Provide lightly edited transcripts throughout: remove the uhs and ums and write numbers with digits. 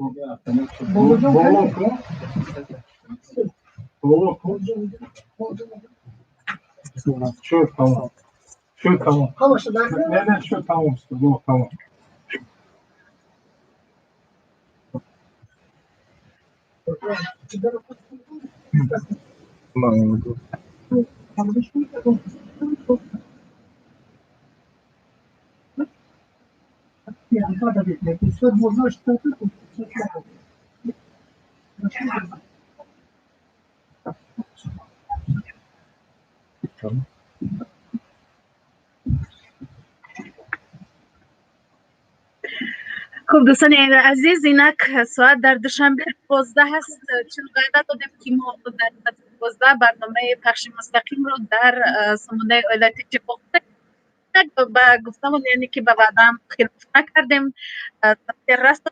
بالا کن. بالا کن. شد تمام. شد تمام. نه شد تمام. تمام. خب دوستان عزیز، اینک ساعت در دوشنبه 12 هست، چون قاعده دادیم که ما در ساعت 12 برنامه پخش مستقیم رو در سمونه ایالات اتفاق با گفتمون، یعنی که به وعدم خلاف نکردیم. راست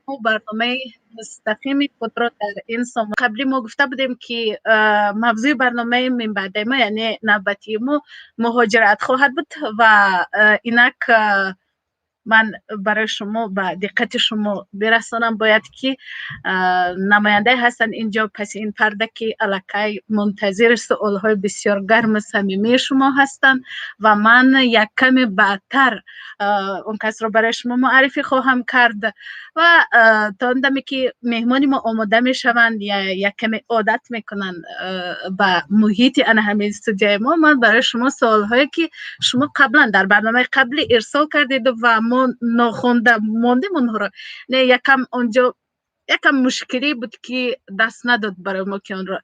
ما برنامه مستقیمی خود را در این سمونه قبلی ما گفته بودیم که موضوع برنامه من بعد ما، یعنی نوبتی ما، مهاجرت خواهد بود و اینک من برای شما به دقت شما برسانم. باید که نماینده هستن اینجا، پس این پرده که الکی منتظر سوال های بسیار گرم صمیمی شما هستن و من یک کمی بعدتر اون کس رو برای شما معرفی خواهم کرد و تا اندمی که مهمانی ما آماده می شوند یا یک کمی عادت میکنن به محیط ان همین استودیوی ما، من برای شما سوال هایی که شما قبلا در برنامه قبلی ارسال کردید و ما ناخونده ماندیم اونها رو، نه یکم اونجا یکم مشکلی بود که دست نداد برای ما که اون رو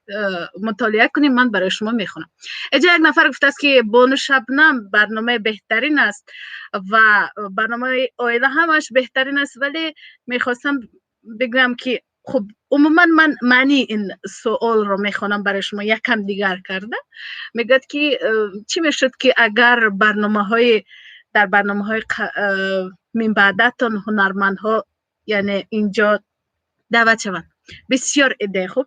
مطالعه کنیم. من برای شما میخونم. اینجا یک نفر گفته است که بانو شبنم برنامه بهترین است و برنامه آیله همش بهترین است، ولی میخواستم بگم که خب عموما من معنی این سوال رو میخوانم برای شما یکم دیگر کرده. میگد که چی میشد که اگر در برنامه های من بعدتون هنرمندها یعنی اینجا دعوت شوند. بسیار ایده خوب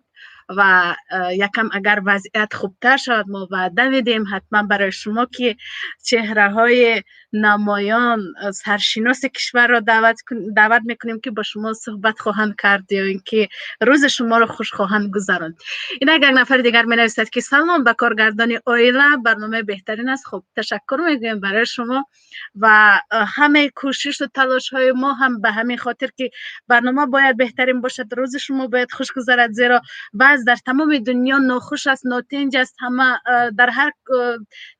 و یکم اگر وضعیت خوبتر شود ما وعده میدیم حتما برای شما که چهره های نمایان سرشناس کشور را دعوت میکنیم که با شما صحبت خواهند کرد یا اینکه روز شما را خوش خواهند گذراند. این اگر نفر دیگر می نویسد که سلام به کارگردانی آیله، برنامه بهترین است. خب تشکر میگویم برای شما و همه کوشش و تلاش های ما هم به همین خاطر که برنامه باید بهترین باشد، روز شما باید خوش گذرد، زیرا بعض در تمام دنیا ناخوش است، ناتنج است. همه در هر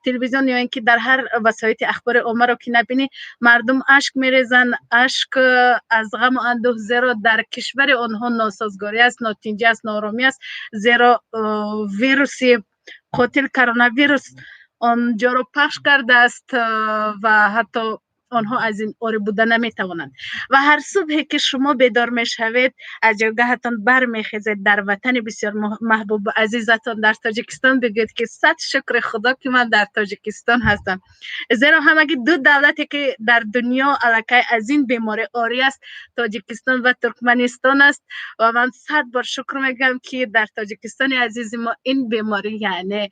تلویزیون یا اینکه در هر وسایل اخبار عامه رو که نبینی مردم اشک میریزن، اشک از غم و اندوه، زیرا در کشور آنها ناسازگاری است، ناتنجی است، نارامی است، زیرا ویروس قاتل کرونا ویروس آنجا رو پخش کرده است و حتی آنها از این آری بودن نمیتوانند. و هر صبحی که شما بیدار میشوید از جایگاهتان برمیخیزید در وطن بسیار محبوب و عزیزتان در تاجیکستان، بگید که صد شکر خدا که من در تاجیکستان هستم، زیرا همگی دو دولتی که در دنیا الکی از این بیماری آری است، تاجیکستان و ترکمنستان است و من 100 بار شکر میگم که در تاجیکستان عزیز ما این بیماری یعنی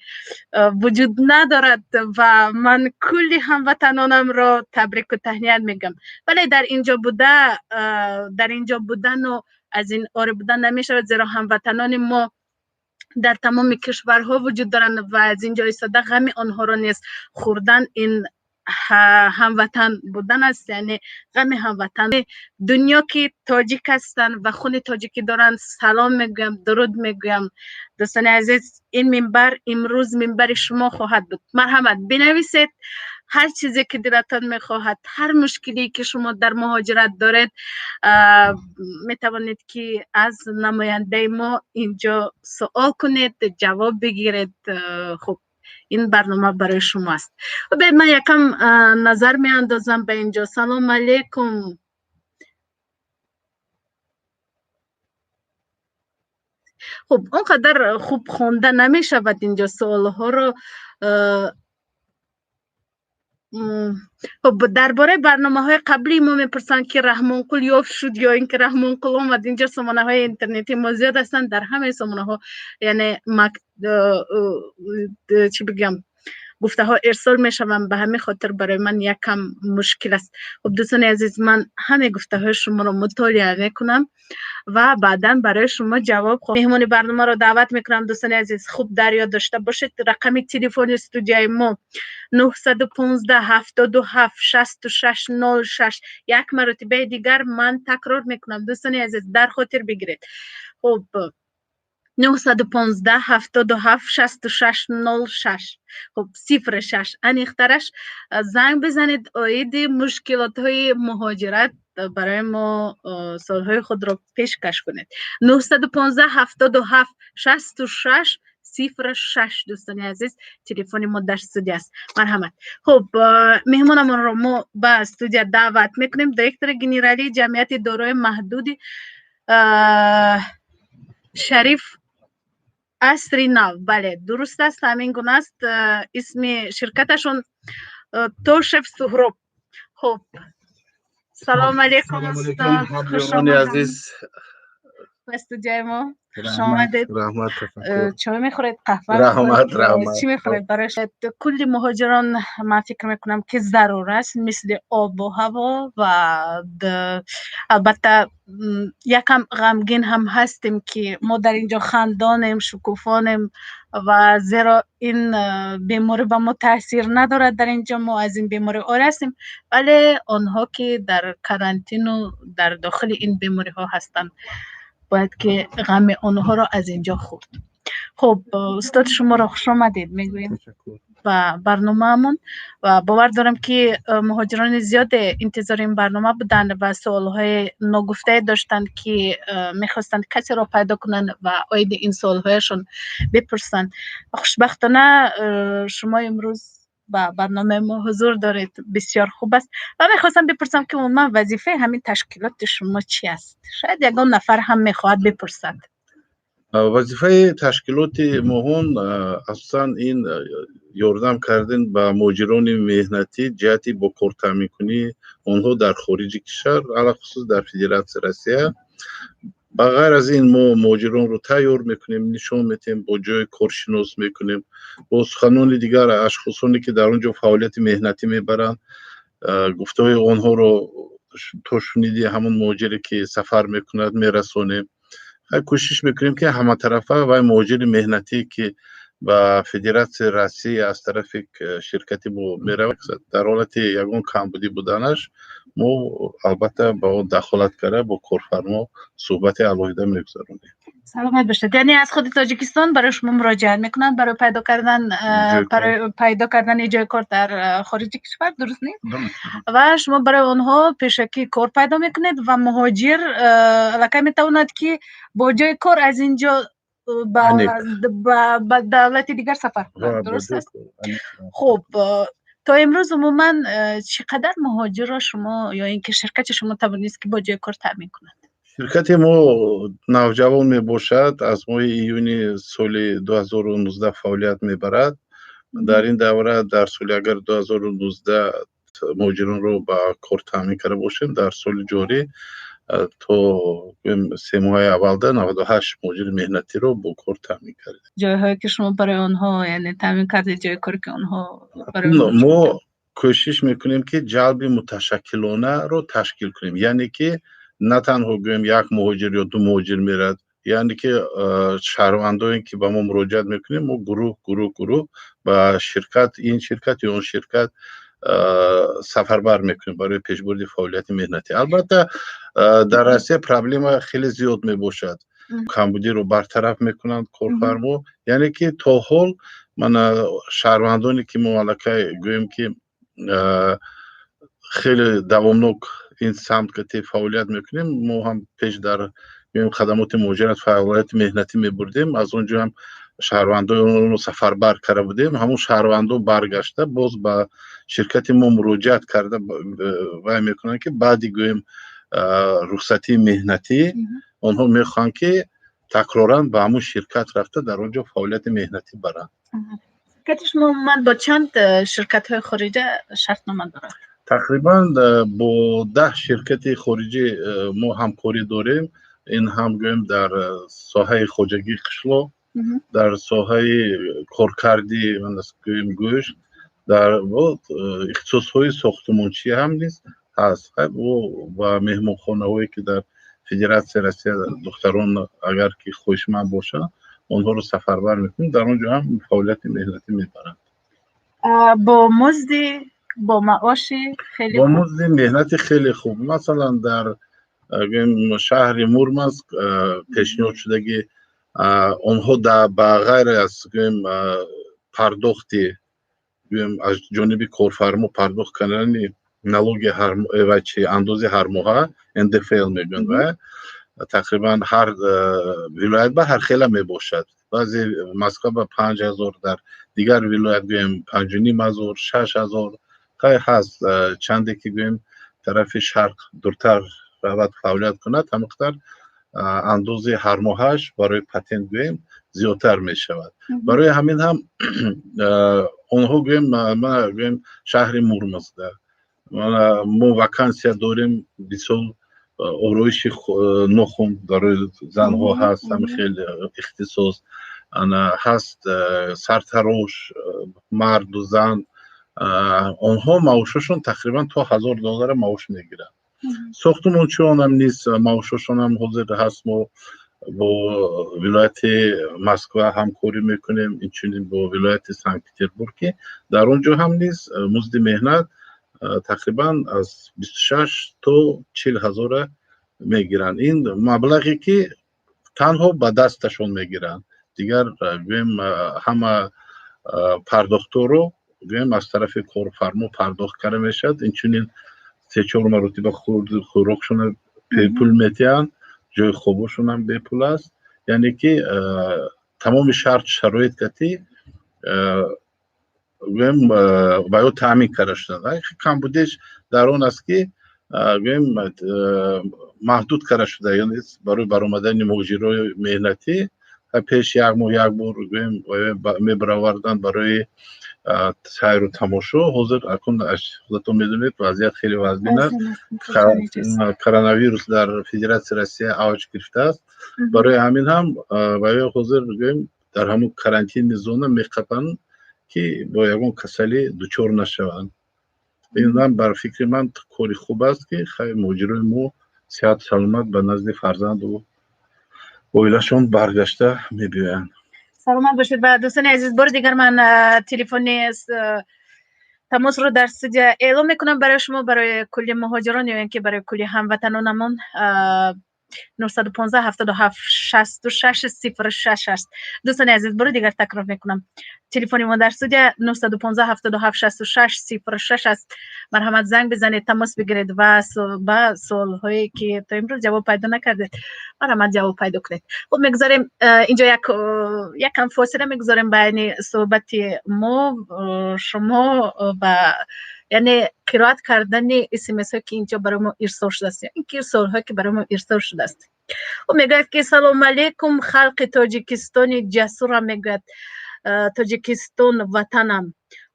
وجود ندارد و من کلی هموطنانم را تبریک و تهنیت میگم. ولی در اینجا بودن و از این آره بودن نمیشود، زیرا هموطنان ما در تمام کشورها وجود دارند و از اینجا ایستاده غم آنها را نیست خوردن. این هموطن بودن است، یعنی غم هموطن دنیا که تاجیک هستند و خون تاجیکی دارند. سلام میگم، درود میگم. دوستان عزیز، این منبر امروز منبر شما خواهد بود. مرحمت بنویسید هر چیزی که دلتان میخواهد، هر مشکلی که شما در مهاجرت دارید میتوانید که از نماینده ما اینجا سوال کنید، جواب بگیرید. خب این برنامه برای شما است. و به من یکم نظر می اندازم به اینجا. سلام علیکم. خب اونقدر خوب خونده نمی شود اینجا سوال ها رو. خب درباره برنامه های قبلی ما میپرسند که رحمان قل یافت شد یا اینکه رحمان قل آمد. اینجا سامانه های اینترنتی ما زیاد هستند، در همه سامانه ها یعنی چی بگم گفته ها ارسال میشوم، به همین خاطر برای من یکم مشکل است. خب دوستان عزیز، من همه گفته های شما رو مطالعه میکنم و بعدا برای شما جواب خواهم. مهمان برنامه رو دعوت میکنم دوستان عزیز خوب در یاد داشته باشید. رقم تلفن استودیوی ما 915 77 66 06. یک مرتبه دیگر من تکرار میکنم دوستان عزیز در خاطر بگیرید. خب 915 77 66 06. خب 06 انیخترش زنگ بزنید. اوید مشکلات های مهاجرت برای ما سالهای خود را پیشکش کنید. 915 77 66 06 دوستان عزیز تلفن ما در استودیو است. مرحمت. خب مهمانمون رو ما به استودیو دعوت میکنیم. دایرکتور گنرالی جمعیت دارای محدود شریف عصری نو. بله درست است، همین گونه است. اسم شرکتشون توشف سهراب. خب سلام علیکم استاد، خوش آمدید استودیوی ما. خوش آمدید. رحمت تفکر. چای میخورید؟ قهوه رحمت چی میخورید؟ برایش کلی مهاجران من فکر میکنم که ضرور است، مثل آب و هوا و البته یکم غمگین هم هستیم که ما در اینجا خندانیم، شکوفانیم و زیرا این بیماری به ما تاثیر ندارد. در اینجا ما از این بیماری آری هستیم، ولی آنها که در کرانتین و در داخل این بیماری ها هستند باید که غم آنها را از اینجا خورد. خب استاد شما را خوش آمدید میگویم و برنامه‌مون و باور دارم که مهاجران زیاد انتظار این برنامه بودن و سوالهای ناگفته داشتند که میخواستند کسی را پیدا کنند و آید این سوالهایشون بپرسند. خوشبختانه شما امروز با برنامه ما حضور دارید، بسیار خوب است و میخواستم بپرسم که من وظیفه همین تشکیلات شما چی است؟ شاید یگان نفر هم میخواهد بپرسد. وظیفه تشکیلات مهم اصلا این یاردم کردن به مهاجران مهنتی جهتی با کار تامین کنی آنها در خارج کشور، علاوه خصوص در فدراسیون روسیه. با غیر از این ما مهاجران رو تیار میکنیم، نشان میدیم، با جای کارشناس میکنیم، با سخنان دیگر اشخاصانی که در اونجا فعالیت مهنتی میبرند گفتهای آنها رو تو شنیدی همون مهاجری که سفر میکند میرسونیم. کوشش میکنیم که همه طرفه و مهاجر مهنتی که با فدراسیون روسیه از طرف شرکتی ما میرود در حالت یگان کمبودی بودنش ما البته با اون دخالت کرده با کارفرما صحبت علیحده میگذارونیم. سلامت باشید. یعنی از خود تاجیکستان برای شما مراجعت میکنن برای پیدا کردن جای کار در خارج کشور، درست نیست؟ و شما برای اونها پیشکی کار پیدا میکنید و مهاجر علاقه میتواند که با جای کار از اینجا با دولت دیگر سفر کنند، درست است؟ خب تا امروز عموما چقدر مهاجر را شما یا اینکه شرکت شما توانست که با جای کار تامین کند؟ شرکت ما نوجوان می باشد، از ماه ایونی سال 2019 فعالیت می برد. در این دوره در سال اگر 2019 مهاجران رو با کار تامین کرده باشیم، در سال جاری تا 3 ماه اول ده 98 مهاجر مهنتی رو با کار تامین کردیم. جایهایی که شما برای آنها یعنی تامین کردید، جای کاری که آنها برای ما کوشش میکنیم که جلب متشکلانه رو تشکیل کنیم، یعنی که نه تنها گویم یک مهاجر یا دو مهاجر میرد، یعنی که شهروندانی که با ما مراجعت میکنیم ما گروه با شرکت این شرکت یا اون شرکت سفربر میکنیم برای پیشبرد فعالیت مهنتی. البته در روسیه پرابلم خیلی زیاد میباشد، کمبودی رو برطرف میکنند کارفرما، یعنی که تا حال من شهروندانی که ما علاقه گویم که خیلی دوامناک این سمت که فعالیت میکنیم، ما هم پیش در خدمات مهاجرت فعالیت مهنتی میبردیم، از اونجا هم شهروندان رو سفربر کرده بودیم، همون شهروندان برگشته باز با شرکت ما مراجعت کرده و میکنن که بعدی گویم رخصتی مهنتی آنها میخوان که تکرارا به همون شرکت رفته در اونجا فعالیت مهنتی برن. شرکت شما من با چند شرکت های خارجی شرطنامه داره؟ تقریبا با 10 شرکت خارجی ما همکاری داریم. این هم گویم در ساحه خواجگی قشلا، در ساحه کارکردی گویم گوشت дар ихтисосҳои сохтмончӣ ҳам низ ҳаст. ва меҳмонхонаҳое ки дар Федератсияи Россия духтарон агар ки хоҳишманд бошанд, онҳоро сафарбар мекунем, дар он ҷо ҳам фаъолияти меҳнатӣ мебаранд. бо музди бо маоши хеле бо хуб. музди меҳнати хеле хуб. Масалан дар шаҳри Мурманск пешниҳод шудагӣ онҳо ба ғайр аз пардохти аз ҷониби корфармо пардохт кардани налоги андози ҳармоҳа НДФЛ мегӯянд, тақрибан ҳар вилоят ба ҳар хела мебошад. баъзе Москва ба 5000, дар дигар вилоят гӯем 5500, 6000 хай ҳаст. чанде ки гӯем тарафи шарқ дуртар равад фаъолият кунад, ҳамиқдар андози ҳармоҳаш барои патент гӯем зиёдтар мешавад. барои ҳамин ҳам онҳо гӯем шаҳри Мурманскда мо вакансия дорем, бисёр ороиши нохун барои занҳо ҳаст, ҳами хеле ихтисос ҳаст, сартарош, марду зан, онҳо маошашон тақрибан то $1000 маош мегиранд. сохтмончиёнам низ маошашонам ҳозир ҳаст. мо бо вилояти Москва ҳамкорӣ мекунем, инчунин бо вилояти Санкт-Петербург, ки дар он ҷо ҳам низ музди меҳнат тақрибан аз 26 то 40 ҳазор мегиранд. ин маблағе ки танҳо ба дасташон мегиранд. дигар гӯем ҳама пардохторо гӯем аз тарафи корфармо пардохт карда мешавад. инчунин 3-4 маротиба хӯрокшона бепул метиҳанд, ҷои хобошонам бепул аст. яъне ки тамоми шарт шароит кати гӯем ба ё таъмин карда шуданд. камбудеш дар он аст ки гӯем маҳдуд карда шуда, яъне барои баромадани муҳоҷирои меҳнатӣ пеш як моҳ як бор гӯем мебараварданд барои сайру тамошо. ҳозир акун худатон медонед вазъият хеле вазъин аст. коронавирус дар Федератсияи Россия авҷ гирифтааст. барои ҳамин ҳам ҳозир гӯем дар ҳамон карантини зона меқапанд ки бо ягон касалӣ дучор нашаванд. ин ҳам бар фикри ман кори хуб аст ки муҳоҷирои мо сиҳату саломат ба назди фарзанду оилашон баргашта мебиёянд. саломат бошед. ва дӯстони азиз, бори дигар ман телефони тамосро дар студия эълон мекунам барои шумо, барои кулли муҳоҷирон ё ин ки барои кулли ҳамватанонамон 915-76-66 аст. дӯстони азиз, бори дигар такрор мекунам. телефони мо дар студия 915-77-66 аст. марҳамат, занг бизанед, тамос бигиред ва ба суолҳое ки то имрӯз ҷавоб пайдо накардед, марҳамат ҷавоб пайдо кунед. хуб, мегузорем инҷо якам фосила мегузорем байни суҳбати мо шумо ва яъне қироат кардани смсҳое ки инҷо барои мо ирсол шудааст, ин ки суолҳое ки барои мо ирсол шудааст. мегӯяд ки салому алейкум халқи тоҷикистони ҷасурам, мегӯяд тоҷикистон ватанам.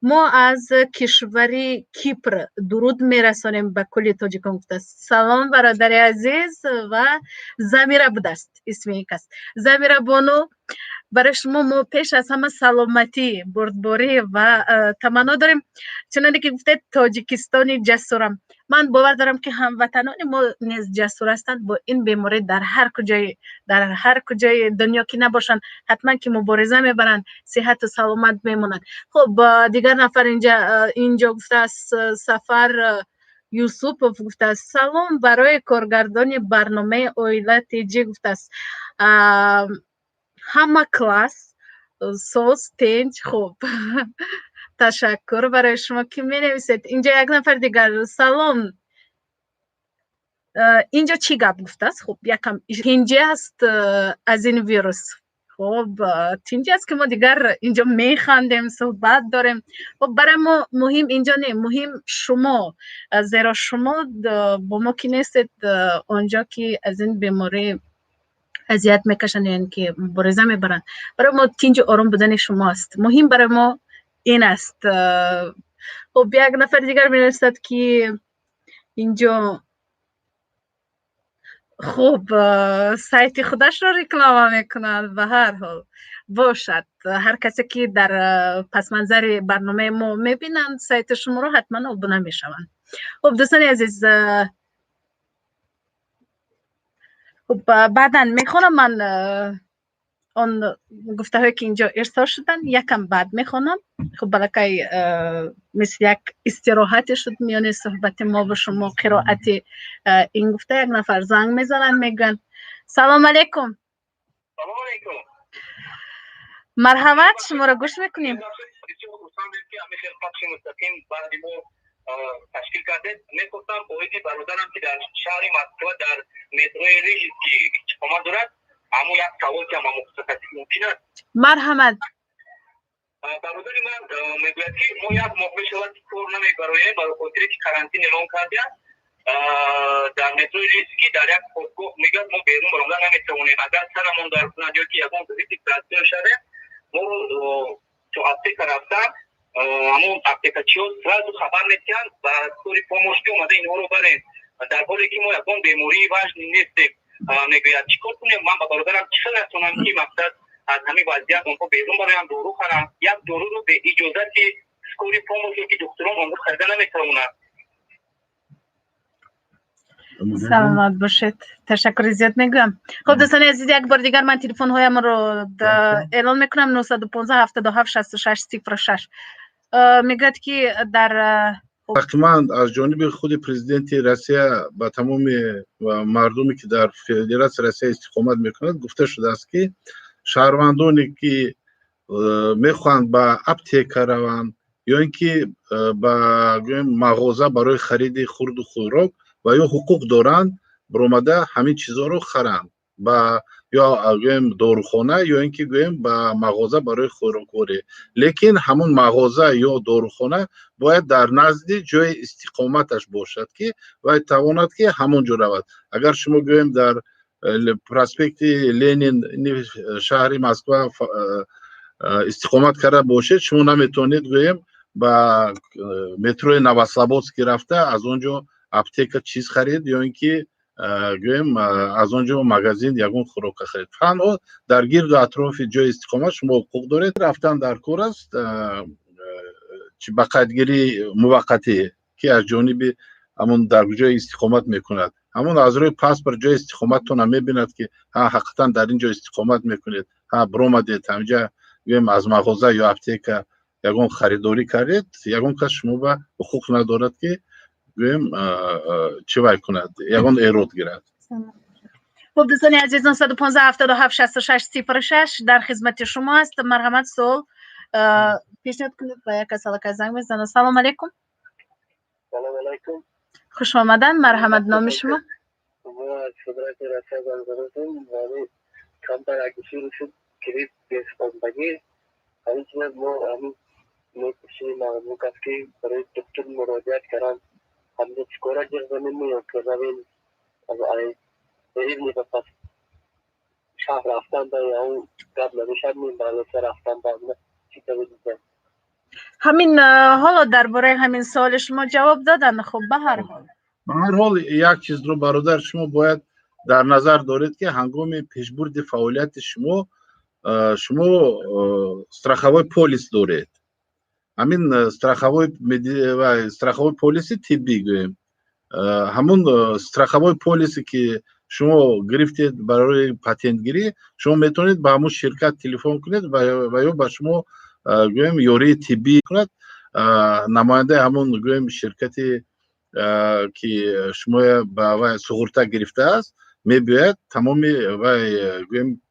мо аз кишвари Кипр дуруд мерасонем ба кулли тоҷикон гуфтааст. салом бародари азиз. ва Замира будааст, исми аст. Замира бону, барои шумо мо пеш аз ҳама саломатӣ, бурдборӣ ва таманно дорем. чуноне ки гуфтед тоҷикистони ҷасурам, ман бовар дорам ки ҳамватанони мо низ ҷасур ҳастанд. бо ин беморӣ дар ҳар куҷои дунё ки набошанд, ҳатман ки мубориза мебаранд, сиҳату саломат мемонанд. хуб, дигар нафар инҷо гуфтааст, Сафар Юсупов гуфтааст салом барои коргардони барномаи Оила TG гуфтааст. ҳама класс соз тинч. хуб, ташаккур барои шумо ки менависед. инҷо як нафар дигар салом. инҷо чӣ гап гуфтааст? хуб, якам тинҷи аст аз ин вирус. хуб, тинҷи аст ки мо дигар инҷо механдем, суҳбат дорем. хуб, барои мо муҳим инҷо не, муҳим шумо, зеро шумо бо мо ки нестед онҷо ки аз ин беморӣ азият мекашанд, яъне ки мубориза мебаранд. барои мо тинҷу ором будани шумо аст. муҳим барои мо ин аст. хуб, як нафар дигар менависад ки инҷо خب سایت خودش را رکلام میکنند. به هر حال باشد، هر کسی که در پس منظر برنامه ما میبینند سایت شما رو حتما ابونه میشوند. خب دوستان عزیز، خب بعدا میخونم من آن گفته هایی که اینجا ارسال شدن یکم بعد میخونم. خب بلکه مثل یک استراحت شد میان صحبت ما و شما قرائت این گفته. یک نفر زنگ میزنن میگن سلام علیکم. سلام علیکم. مرحبا، شما را گوش میکنیم. تشکیل کرده میگفتم اویدی برادرم که در شهر مسکو در متروی ریش که اقامت دارد، اما یک سوال که ما مختصر ممکن است. مرحمت. برادر من میگوید که ما یک موقع شود کار نمیبرایم برای خاطر که کارانتین اعلام کردیم در متروی ریسکی در یک خودگاه میگه ما بیرون برآمدن نمیتوانیم. اگر سرمون در خونه جایی که یکم ریسک شده ما تو اپلیکا رفتم، همون اپلیکاسیون سراغ خبر میدن و طوری پاموشتی اومده اینها رو برین در حالی که ما یکم بیماری وجد نیستیم. میگوید چیکار کنیم؟ من با برادرم چقدر رسونم که مقصد از همین وضعیت اونها بیرون برایم دورو خورم. یک دورو رو به اجازت سکوری پاموشتی که دکتران اونها خریده نمیتونن. سلامت باشید. تشکر زیاد میگم. خب دوستان عزیز، یک بار دیگر من تلفن هایم رو اعلان میکنم. 915 77 66 06. میگه که در تقریبا از جانب خود پرزیدنت روسیه با تمام مردمی که در فدراسیون روسیه استقامت میکنند گفته شده است که شهروندانی که میخواهند با اپتیکا روند یا اینکه با مغازه برای خرید خورد و خوراک و یا حقوق دارند برآمده همین چیزها رو خرند با یا داروخانه یا اینکه گویم با مغازه برای خوراکوری. لیکن همون مغازه یا داروخانه باید در نزد جای استقامتش باشد که و تواند که همون جو رود. اگر شما گویم در پراسپکت لنین شهر مسکو استقامت کرده باشید، شما نمیتونید گویم با مترو نوسلابودسک رفته از اونجا اپتیکا چیز خرید یا اینکه گویم از اونجا مغازین یگون خوراک خرید. تنها در گرد و اطراف جای استقامت شما حقوق دارید. رفتن در کار است چی بقدگیری موقتی که از جانب همون در جای استقامت میکند، همون از روی پاسپورت جای استقامتتون میبیند که حقیقتا در اینجا استقامت میکنید، برآمدید همینجا گویم از مغازه یا اپتیکا یگون خریداری کردید، یگون کس شما به حقوق ندارد که گویم چه باید کند، یگون ایراد گیرد. خب دوستان عزیز، 915 77 66 06 در خدمت شما است. مرحمت. سوال پیشنهاد کنید و یک سالک زنگ بزنید. سلام علیکم. سلام علیکم. خوش آمدن. مرحمت. نام شما؟ ما از فدراسیون روسیه زنگ زدیم و کمتر اگه شد کلیپ بیسپاندگی همین چیز ما همین نکشی معلوم کس که برای دکتر مراجعت کردن همین چکورا جرزمین میاد که روین از آئی برید میده پس شهر رفتن با یا اون قبل نمیشد میم برای رفتن با همه چی تویدید. همین حالا درباره همین سوال شما جواب دادن. خب به هر حال یک چیز رو برادر شما باید در نظر دارید که هنگام پیشبرد فعالیت شما страховой پلیس دارید. همین страховой پلیس طبی گویم، همون страховой پلیسی که شما گرفتید برای پتنت گیری، شما میتونید با همون شرکت تلفن کنید و یا با شما گویم یاری طبی کند. نماینده همون گویم شرکتی که شما با سغورتا گرفته است میباید تمام گویم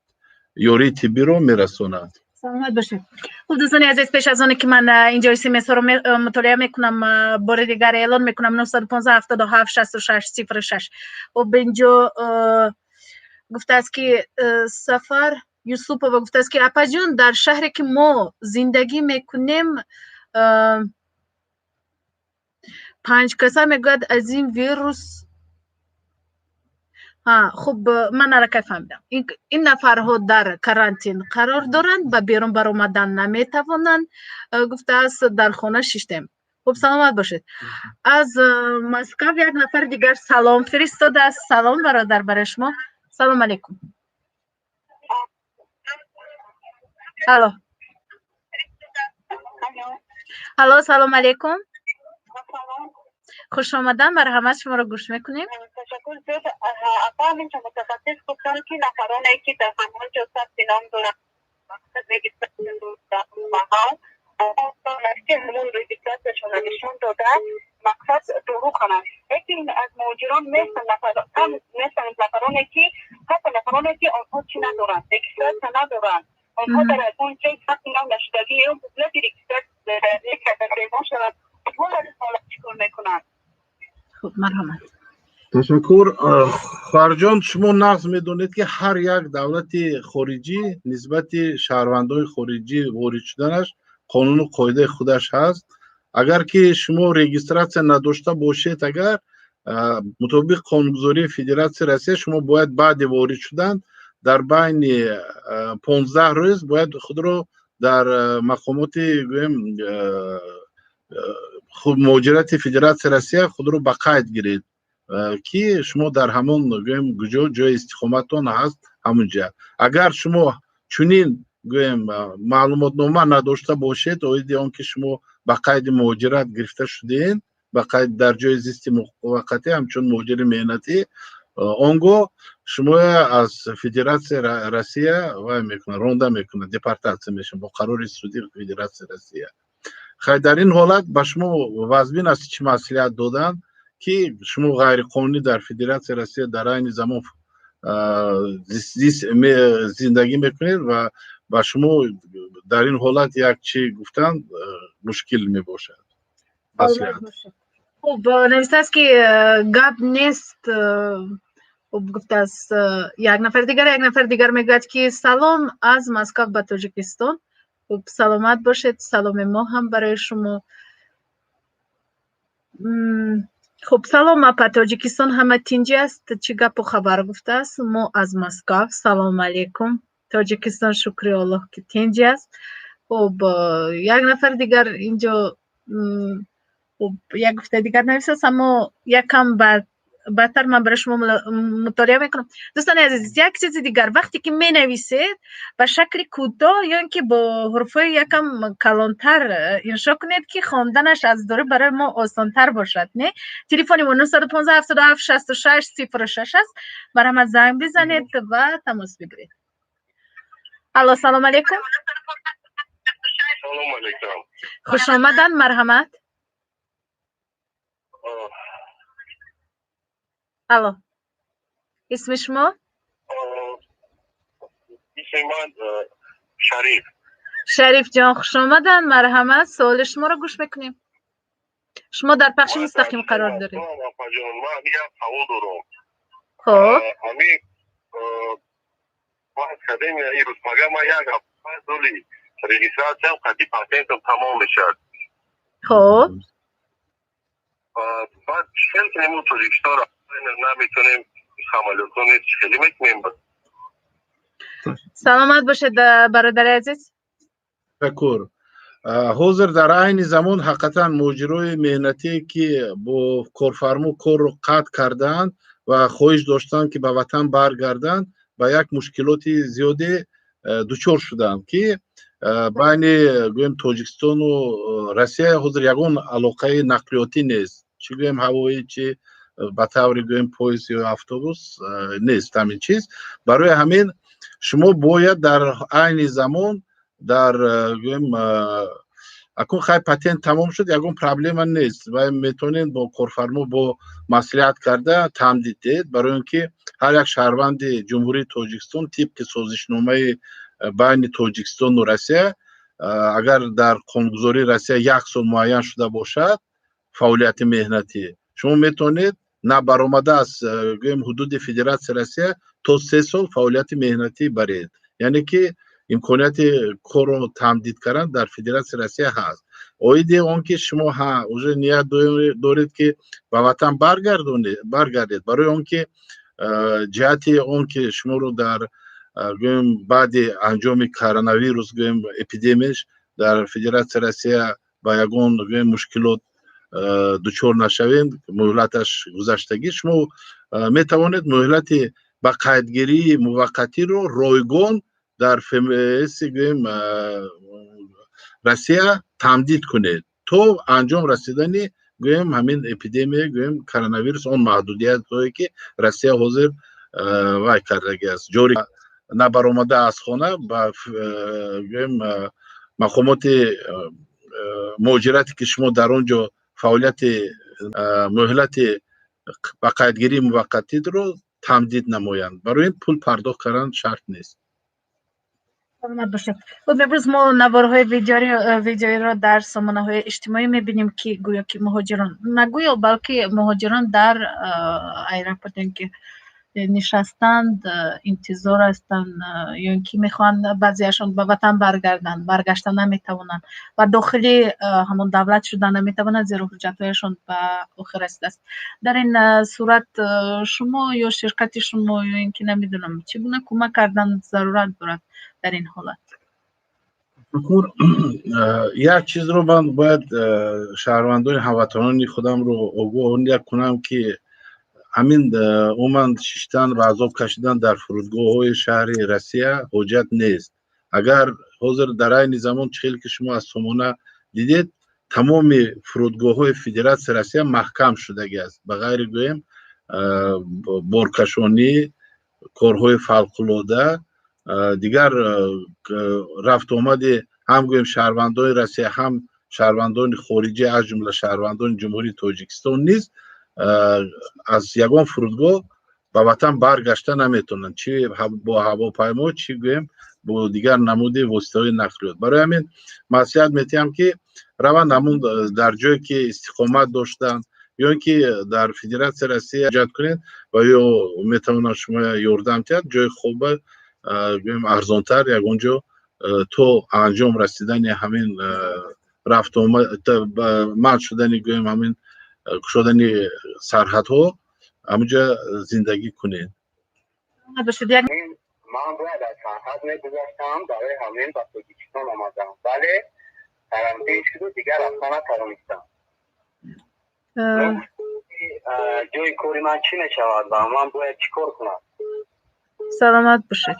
یاری طبی رو میرسوند. سلامت باشید. خب دوستان عزیز، پیش از اون که من اینجا SMS رو مطالعه میکنم بار دیگر اعلان میکنم. 915 77 66 06. و اینجا گفته است که سفر یوسف و گفته است که اپا جون در شهری که ما زندگی میکنیم 5 کسا میگوید از این ویروس. خب من نرکه فهمیدم این نفرها در کارانتین قرار دارند و بیرون برآمدن نمیتوانند. گفته است در خانه شیشتیم. خب خوب سلامت باشید. از مسکو یک نفر دیگر سلام فرستاده است. سلام برادر برای شما. سلام علیکم. الو. الو سلام علیکم. خوش آمدن. برنامه شما رو گوش میکنیم. تشکر زیاد. اول اینجا متخصص گفتن که نفرانی که در همون جو ثبت نام دارن رجیستراسیون نشون داده مقصد دروغ کنند. یکی از مهاجران مثل نفرانی که حتی نفرانی که آنها چی ندارند رجیستراسیون ندارند آنها در اون جای ثبت نام نشدگی اون بودلت رجیستراسیون کردن پیمان شدند اونها در حالت چیکار میکنند؟ خوب مرحمت. تشکر. خارجان شما نقض میدونید که هر یک دولت خارجی نسبت شهروندان خارجی وارد شدنش قانون و قاعده خودش هست. اگر که شما رجیستراسیون نداشته باشید اگر مطابق قانونگذاری فدراسیون روسیه شما باید بعد وارد شدن در بین 15 روز باید خود رو در مقامات مهاجرت فدراسیون روسیه خود رو به قید گیرید که شما در همون جای استقامتتان هست همونجا. اگر شما چنین معلومات نامه نداشته باشید اوید آن که شما به قید مهاجرت گرفته شدین به قید در جای زیست موقتی همچون مهاجر مهنتی آنگاه شما از فدراسیون روسیه و میکنه رونده میکنه دپارتاسیون میشن با قرار سودی فدراسیون روسیه. خیلی در این حالت به شما واضبین است چی مسئولیت دادن که شما غیر قانونی در فدراسیون روسیه در این زمان زندگی میکنید و با شما در این حالت یک چی گفتن مشکل می باشد. خب نوشته است که گپ نیست. خب گفته است یک نفر دیگر میگوید که سلام از مسکو به تاجیکستان. خب سلامت باشید. سلام ما هم برای شما. خب سلام به تاجیکستان همه تینجی است. چی گپ و خبر گفته است؟ ما از مسکو. سلام علیکم. تاجیکستان شکر الله که تینجی است. خب یک نفر دیگر اینجا خب یک گفته دیگر نویسته است اما یکم بدتر من برای شما مطالعه میکنم. دوستان عزیز یک چیز دیگر وقتی که می نویسید به شکل کوتاه یا اینکه با حروفای یکم کلانتر انشا کنید که خواندنش از دوره برای ما آسانتر باشد. نه تلفن ما 915 77 66 06 است. برای ما زنگ بزنید و تماس بگیرید. الو سلام علیکم. سلام علیکم. خوش آمدن. مرحمت. الو اسم شما؟ اسم من شریف. شریف جان خوش آمدن. مرحمت. سوال شما رو گوش میکنیم. شما در پخش مستقیم قرار دارید. من یک سوال دارم. خب همین باید کردیم این روز مگه ما یک هفته دولی رجیستراسیون قطعی پاتنتم تمام میشد. خب بعد چیل کنیم اون پروژکتور نمیتونیم عملیاتون خیلی میکنیم. سلامت باشید برادر عزیز. تشکر. حاضر در عین زمان حقیقتا مهاجرای مهنتی که با کارفرما کار رو قطع کردن و خواهش داشتن که به وطن برگردن با یک مشکلات زیادی دچار شدن که بین تاجیکستان و روسیه حاضر یگان علاقه نقلیاتی نیست. چی گویم هوایی چی به طور گویم پاییز یا اتوبوس نیست همین چیز. برای همین شما باید در عین زمان در گویم اکون خیلی پاتنت تمام شد یگان پرابلم نیست و میتونید با کارفرما با مصلحت کرده تمدید دید برای اینکه هر یک شهروند جمهوری تاجیکستان طبق سازشنامه بین تاجیکستان و روسیه اگر در قانونگذاری روسیه یک سال معین شده باشد فعالیت مهنتی شما میتونید نه برآمده از حدود فدراسیون روسیه تا 3 سال فعالیت مهنتی برید. یعنی که امکانیت کار رو تمدید کردن در فدراسیون روسیه هست. اویده اون که شما ها اوجه نیت دارید که به وطن برگردید برای اون که جهت اون که شما رو در بعد انجام کرونا ویروس اپیدمیش در فدراسیون روسیه با یگان مشکلات دچار نشوین مهلتش گذشتگی شما میتوانید مهلت با قیدگیری موقتی رو رایگان در روسیه تمدید کنید تو انجام رسیدنی گویم همین اپیدمی گویم کرونا ویروس اون محدودیت هایی که روسیه حاضر وای کرده است جوری نبرآمده از خانه با گویم مقامات مهاجرتی که شما در اونجا فعالیت مهلت با قیدگیری موقتی رو تمدید نمایند برای این پول پرداخت کردن شرط نیست. خب امروز ما نوارهای ویدیویی را در سامانه‌های اجتماعی می‌بینیم که گویا که مهاجران نگویا بلکه مهاجران در ایرپورت که نشستند انتظار هستند یا اینکه میخوان بعضیشان به وطن برگشتن نمیتوانند و داخلی همون دولت شدن نمیتوانند زیرا حجت‌هایشان به آخر رسیده است. در این صورت شما یا شرکت شما یا اینکه نمیدونم چگونه کمک کردن ضرورت دارد در این حالت؟ یک چیز رو من باید شهروندان هموطنان خودم رو آگاه کنم که همین عموما ششتن و عذاب کشیدن در فرودگاه های شهر روسیه حجت نیست. اگر حاضر در این زمان چهل که شما از سامانه دیدید تمام فرودگاه های فدراسیون روسیه محکم شده است به غیر گویم بارکشانی کارهای فوق‌العاده دیگر رفت آمد هم گویم شهروندان روسیه هم شهروندان خارجی از جمله شهروندان جمهوری تاجیکستان نیست از یگان فرودگاه به وطن برگشته نمیتونن چی با هواپیما چی گویم با دیگر نمود واسطه‌های نقلیات. برای همین نصیحت میتیم که روند همون در جایی که استقامت داشتن یا اینکه در فدراسیون روسیه ایجاد کنید و یا میتونن شما یاردم کرد جای خوب گویم ارزانتر یک اونجا تو انجام رسیدن همین رفت آمد مد شدن گویم همین شدن سرحدها همونجا زندگی کنید. من باید از سرحد میگذاشتم برای همین با تاجیکستان آمدم ولی قرنطینه شد دیگر رفتن نتوانستم. جای کاری من چی میشود و من باید چیکار کنم؟ سلامت باشید.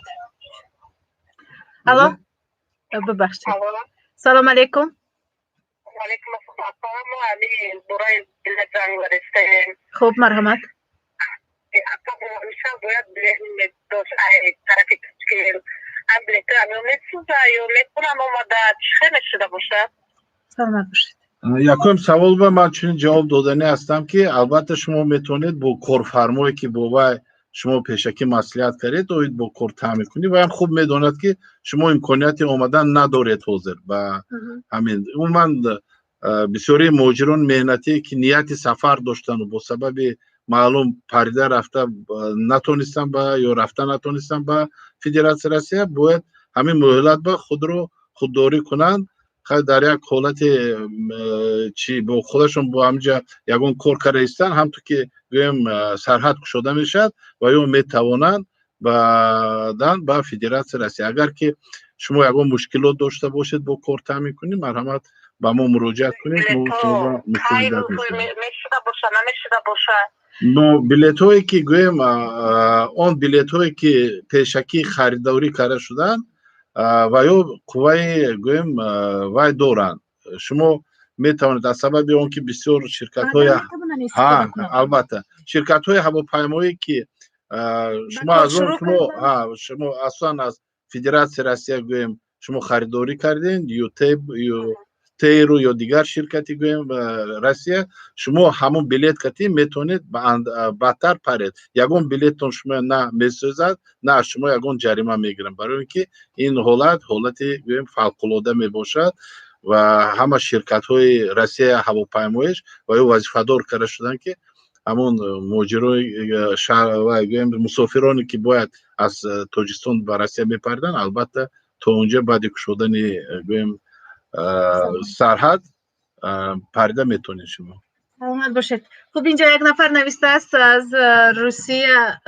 الو ببخشید. سلام علیکم. علیکم السلام. ما علی برای بلیط زنگ برستیم. خوب مرحمت. میشه باید بلیط داشت طرفی تشکیل هم بلیط هم میسوزه یا میتونم آماده خیلی شده باشه. سلامت باشید. یکم سوال به من چون جواب دادنی هستم که البته شما میتونید با کارفرمایی که با شما پیشکی مصلحت کردید و با کار تامین کنید و هم خوب میداند که شما امکانیت آمدن ندارید حاضر و همین من بسیاری مهاجران مهنتی که نیت سفر داشتن و با سبب معلوم پریده رفته نتونستن یا رفته نتونستن به فدراسیون روسیه باید همین مهلت به خود رو خودداری کنن در یک حالت چی با خودشون با همجا یگون کار کرده ایستن هم تو که گویم سرحد کشاده میشد و یا میتوانند بعدن به فدراسیون روسیه. اگر که شما یگون مشکلات داشته باشید با کار تامین کنید مرحمت با ما مراجعه کنید ما مسئولیت می‌کنیم. نو بلیط هایی که گویم اون بلیط هایی که پیشکی خریداری کرده شدن و یا قوه گویم وای دارن شما میتوانید از سبب اون که بسیار شرکت های البته شرکت های هواپیمایی که شما از اون شما اصلا از فدراسیون روسیه گویم شما خریداری کردین یا تیرو یا دیگر شرکتی گویم روسیه شما همون بلیط کتی میتونید بدتر پرید یگون بلیطتون شما نه میسوزد نه شما یگون جریمه میگیرن برای اینکه این حالت گویم فوق‌العاده میباشد و همه شرکت های روسیه هواپیمایش و یا وظیفه‌دار کرده شدن که همون مهاجرای شهر و گویم مسافرانی که باید از تاجیکستان به روسیه میپردن البته تا اونجا بعد شدن گویم سرحد پرده میتونید شما. سلامت باشید. خب اینجا یک نفر نوشته است از روسیه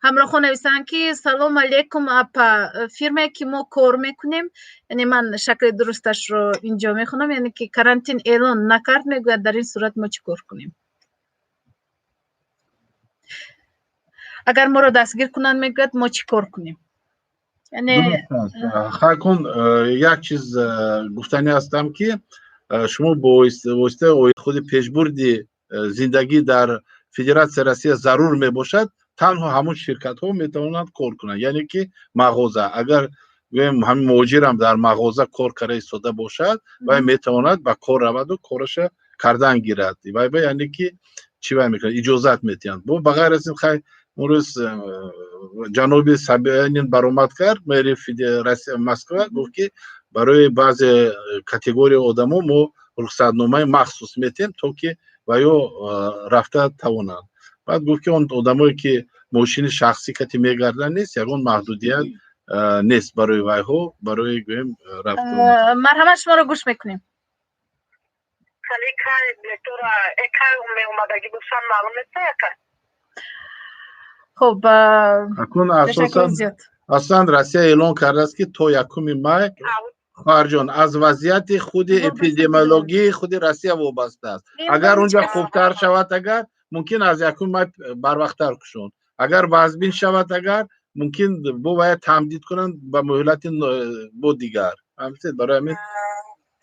ҳамроҳҳо нависанд ки салом алейкум апа, фирмае ки мо кор мекунем, яъне ман шакли дурусташро инҷо мехонам, яъне ки карантин эълон накард, мегӯяд дар ин сурат мо чӣ кор кунем? агар моро дастгир кунанд мегӯяд мо чӣ кор кунем? яъне хакун як чиз гуфтанӣ ҳастам ки шумо бо воситаи худи пешбурди зиндагӣ дар Федератсияи Россия зарур мебошад, танҳо ҳамон ширкатҳо метавонанд кор кунанд, яъне ки мағоза агар гӯем ҳамин муҳоҷирам дар мағоза кор карда истода бошад, вай метавонад ба кор раваду кораша кардан гирад. Вай яъне ки чӣ вай мекунад, иҷозат метиҳанд. Бо ба ғайр аз ин хай имрӯз ҷаноби Собянин баромад кард, мери Россия Москва, гуфт ки барои баъзе категорияи одамо мо рухсатномаи махсус метиҳем, то ки ва ё рафта тавонанд. Баъд гуфт ки он одамое ки мошини шахсӣ кати мегарданд нест, ягон маҳдудият нест барои вайҳо, барои гӯем рафту. марҳамат, шуморо гӯш мекунем. хуб, аслан Россия эълон кардааст ки то 1 май хоҳарҷон аз вазъияти худи эпидемиологии худи Россия вобаста аст. Агар онҷа хубтар шавад, агар мумкин аз 1 май барвақттар кушон. Агар вазбин шавад, агар мумкин бовая тамдид кунанд ба муҳлати бо дигар. Барои ҳамин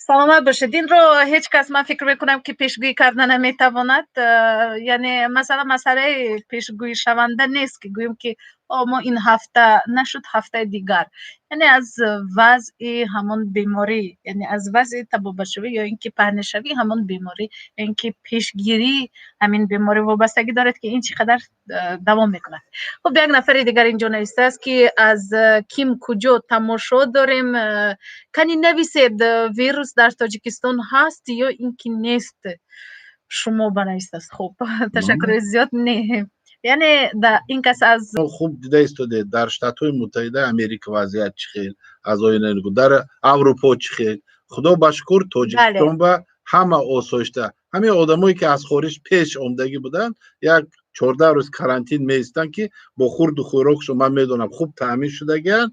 саломат бошед. Инро ҳеҷ кас ман фикр мекунам ки пешгӯӣ карда наметавонад. Яъне масъалаи пешгӯишаванда нест ки гӯем ки мо ин ҳафта нашуд, ҳафтаи дигар. яъне аз вазъи ҳамон беморӣ, яъне аз вазъи табобатшавӣ ё ин ки паҳнишавии ҳамон беморӣ, ё ин ки пешгирии ҳамин беморӣ вобастагӣ дорад ки ин чӣ қадар давом мекунад. хуб, як нафари дигар инҷо навистааст ки аз ким куҷо тамошо дорем. кани нависед, вирус дар Тоҷикистон ҳаст ё ин ки нест? шумо банавистааст. хуб, ташаккури зиёд. Не, яъне ин кас аз хуб дида истодед дар Штатҳои Муттаҳидаи Америка вазъият чӣ хел, аз оинаи нигоҳ дар Аврупо чӣ хел? Худо ба шукр Тоҷикистон ба ҳама осоишта. ҳамин одамое ки аз хориҷ пеш омдагӣ буданд, як 14 рӯз карантин меистанд ки бо хурду хӯрокшон ман медонам хуб таъмин шудагианд.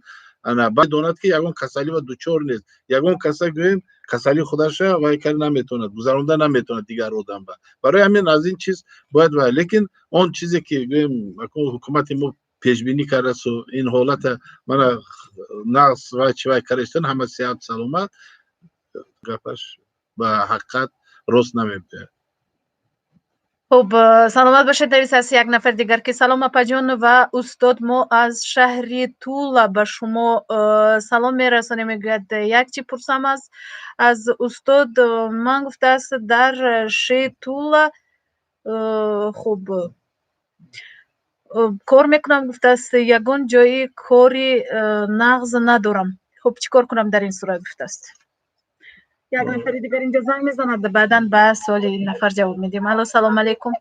баъд донад ки ягон касалӣ ва дучор нест. Ягон каса гӯем касалӣ худаша вай карда наметавонад, гузаронда наметавонад дигар одамба. барои ҳамин аз ин чиз бояд вай, лекин он чизе ки гӯем ҳукумати мо пешбинӣ кардасту ин ҳолата мана нағз вай чӣ вай кардаистон, ҳама сиҳат саломат, гапаш ба ҳақиқат рост намебиёяд. хуб, саломат бошед. нависааст як нафар дигар ки салом апаҷон ва устод, мо аз шаҳри Тула ба шумо салом мерасонем. мегӯяд як чӣ пурсам аз устод. ман гуфтааст дар шаҳри Тула хуб кор мекунам, гуфтааст ягон ҷои кори нағз надорам. хуб, чӣ кор кунам дар ин сурат? гуфтааст. як нафари дигар инҷо занг мезанад, баъдан ба суоли ин нафар ҷавоб медиҳем. алло, салом алейкум.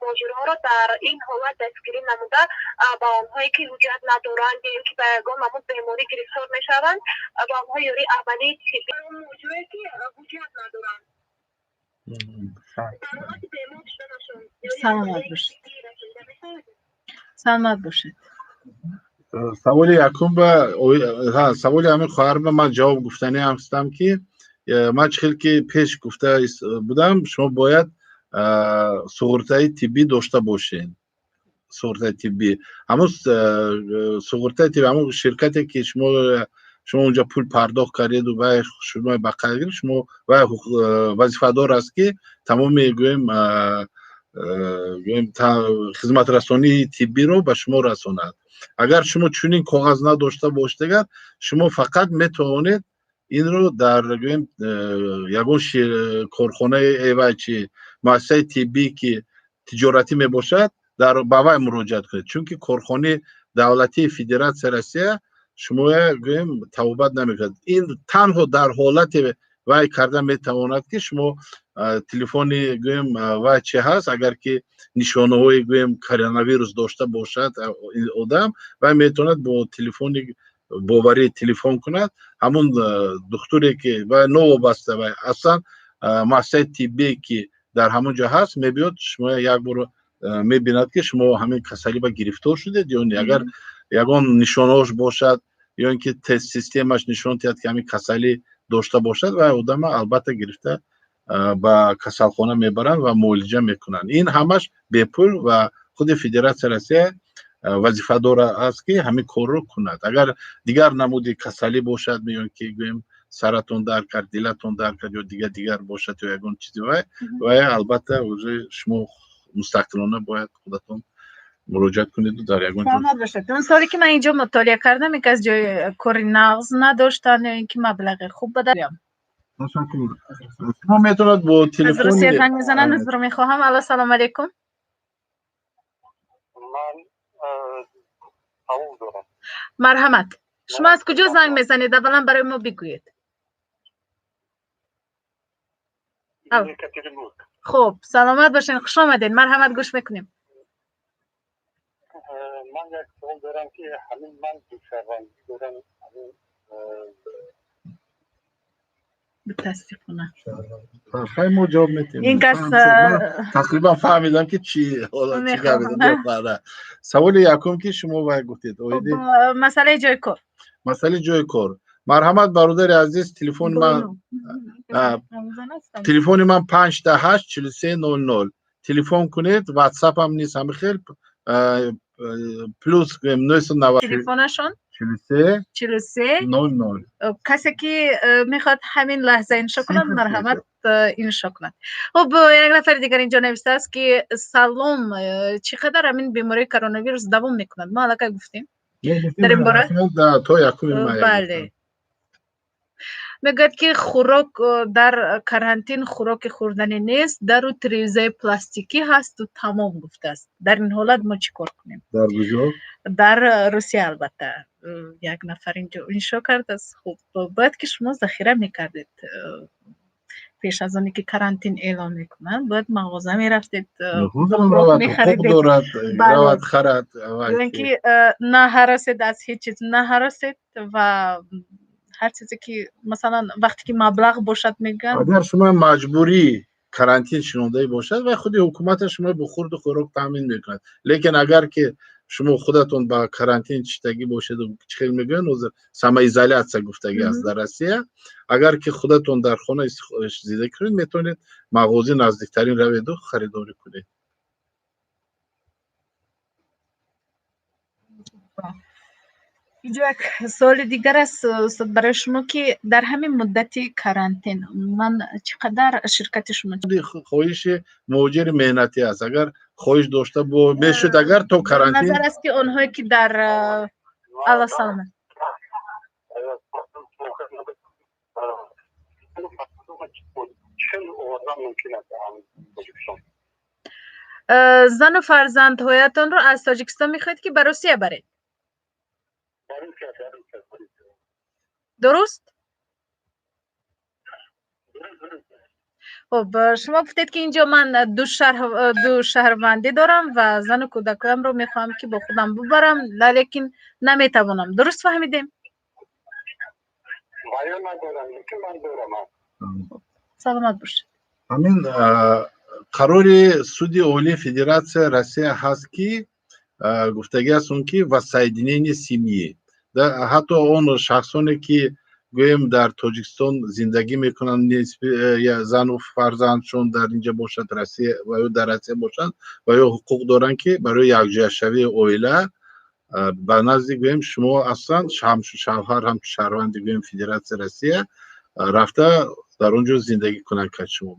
муҳоҷирҳоро дар ин ҳолат дастгирӣ намуда ба онҳое ки ҳуҷҷат надоранд ё ин ки ба ягон маъмул беморӣ гирифтор мешаванд, ба онҳо ёрии аввалии тиббӣ муҳоҷирое ки ҳуҷҷат надоранд саломат бошед. саломат бошед. саволи якум ба саволи ҳамин хоҳар ба ман ҷавоб гуфтанӣ ҳастам ки ман чӣ хел ки пеш гуфта будам, шумо бояд суғуртаи тиббӣ дошта бошед. суғуртаи тиббӣ, ҳамун суғуртаи тиббӣ, ҳамун ширкате ки шумо онҷа пул пардохт кардеду вай шумо ба қайд, шумо вай вазифадор аст ки тамоми гӯем хизматрасонии тиббиро ба шумо расонад. агар шумо чунин коғаз надошта бошед, агар шумо фақат метавонед инро дар ягон корхонаи вай чи муассисаи тиббӣ ки тиҷоратӣ мебошад, ба вай муроҷиат кунед, чунки корхонаи давлатии Федератсияи Россия шумо табобат намекунад. ин танҳо дар ҳолате вай карда метавонад ки шумо телефони вай чи ҳаст, агар ки нишонаҳои коронавирус дошта бошад одам, вай метавонад бо телефони боварӣ телефон кунад, ҳамун духтуре ки вай новобаста вай аслан муассисаи тиббие ки дар ҳамон ҷо ҳаст мебиёд, шумо як бор می‌بیند که شما همین کسلی به گرفتار شدید یا نه. اگر یگان نشانه‌اش باشد یا اینکه تست سیستمش نشان دهد که همین کسلی داشته باشد و آدم البته گرفته به کسالخانه میبرند و معالجه میکنند. این همش بپول و خود فدراسیون روسیه وظیفه داره است که همین کار رو کند. اگر دیگر نمودی کسلی باشد میگن که گویم سرتون در کرد، دلتون در کرد یا دیگر باشد یا یگان چیزی و البته شما مستقلانه باید خودتون مراجعت کنید و در یگان سلامت باشید. اون سالی که من اینجا مطالعه کردم یک از جای کاری نقض نداشتن یا اینکه مبلغ خوب بداریم. شما میتونید با از تلفن روسیه زنگ میزنن، از رو میخواهم. الو سلام علیکم. من قبول دارم. مرحمت. شما از کجا زنگ میزنید؟ اولا برای ما بگویید. خب سلامت باشین، خوش آمدین. مرحمت، گوش میکنیم. من یک سوال دارم که همین من دوشروندی دارم، متاسفانه خیلی ما جواب میتیم. این کس تقریبا فهمیدم که چی گفته. سوال یکم که شما باید گفتید مسئله جای کار. مسئله جای کار. مرحمت برادر عزیز، تلفن من 518 4300 تلفن کنید. واتساپ هم نیست، همه خیلی پلوس 990 تلفنشون 43 00. کسی که میخواد همین لحظه اینشا کند مرحمت اینشا کند. خب یک نفر دیگر اینجا نوشته است که سلام، چقدر همین بیماری کرونا ویروس دوام میکند؟ ما علاقه گفتیم در این باره. بله میگوید که خوراک در کرانتین خوراک خوردنی نیست، در رو تریزه پلاستیکی هست و تمام گفته است. در این حالت ما چی کار کنیم؟ در کجا؟ در روسیه. البته یک نفر اینجا اینشا کرد است. خب باید که شما ذخیره میکردید پیش از آنی که کرانتین اعلام میکنن، باید مغازه میرفتید میخریدید. بله خرد اینکه نه هراسید از هیچ چیز، نه هراسید و هر چیزی که مثلا وقتی که مبلغ باشد میگن اگر شما مجبوری کرانتین شنونده باشد و خود حکومت شما به خورد و خوراک تامین میکند، لیکن اگر که شما خودتون با کرانتین چیتگی باشید و چخیل میگن سما ایزولیاسیا گفتگی است در روسیه، اگر که خودتون در خانه زیده کنید میتونید مغازه نزدیکترین روید و خریداری کنید. اینجا یک سوال دیگر است برای شما که در همین مدت کرانتین من چقدر شرکت شما خواهش مهاجر مهنتی است، اگر خواهش داشته میشد اگر تو کرانتین نظر است که اونهایی که در الله سلامت زن و فرزندهایتان رو از تاجیکستان میخواید که به روسیه برید، درست؟ خب شما گفتید که اینجا من دو شهروندی دارم و زن و کودکایم رو میخوام که با خودم ببرم، لیکن نمیتوانم، درست فهمیدیم؟ سلامت باشید. همین قرار سود اولی فدراسیون روسیه هست که گفتگی است اون که وسایدینین سیمیه حتی اون شخصانی که گویم در تاجیکستان زندگی میکنن یا زن و فرزندشون در اینجا باشد روسیه و یا در روسیه باشند و یا حقوق دارن که برای یکجا شوی اویله به نزد گویم شما اصلا هم شوهر هم شهروند گویم فدراسیون روسیه رفته در اونجا زندگی کنن که شما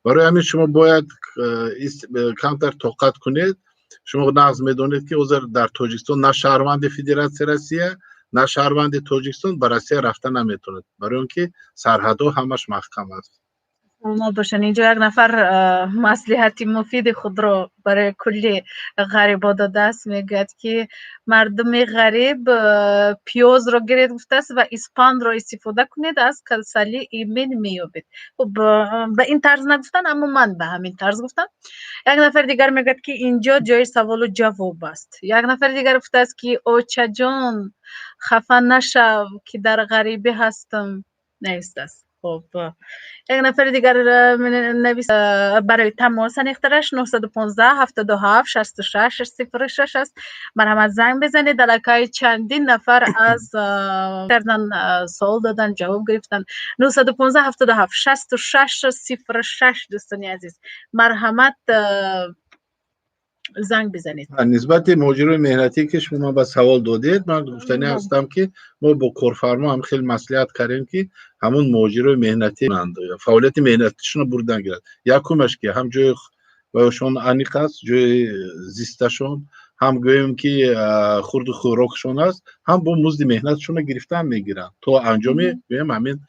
برای همین شما باید کمتر طاقت کنید. شما نقض میدونید که اوزر در تاجیکستان نه شهروند فدراسیون روسیه نه شهروند تاجیکستان به روسیه رفتن نمیتونید، برای اینکه سرحدها همش محکم است. ما باشن اینجا یک نفر مصلحتی مفید خود را برای کلی غریبا داده است، میگوید که مردم غریب پیاز را گرید گفته است و اسپاند را استفاده کنید از کلسلی ایمن میابید. خب به این طرز نگفتن، اما من به همین طرز گفتم. یک نفر دیگر میگوید که اینجا جای سوال و جواب است. یک نفر دیگر گفته است که اوچا جان خفه نشو که در غریبی هستم نیست است. خب یک نفر دیگر نویس برای تماس نخترش 915 77 66 06 است. مرحمت زنگ بزنید. دلکای چندین نفر از کردن سوال دادن جواب گرفتن. 915 77 66 06 دوستان عزیز مرحمت زنگ بزنید. نسبت مهاجران مهنتی که شما به سوال دادید من گفتنی هستم که ما با کارفرما هم خیلی مصلحت کردیم که همون مهاجران مهنتی فعالیت مهنتیشون بردن گرفت. یکمش که هم جای باشون انیق است، جای زیستشون هم گویم که خورد خوراکشون است، هم با مزد مهنتشون گرفتن میگیرن تا انجامی گویم همین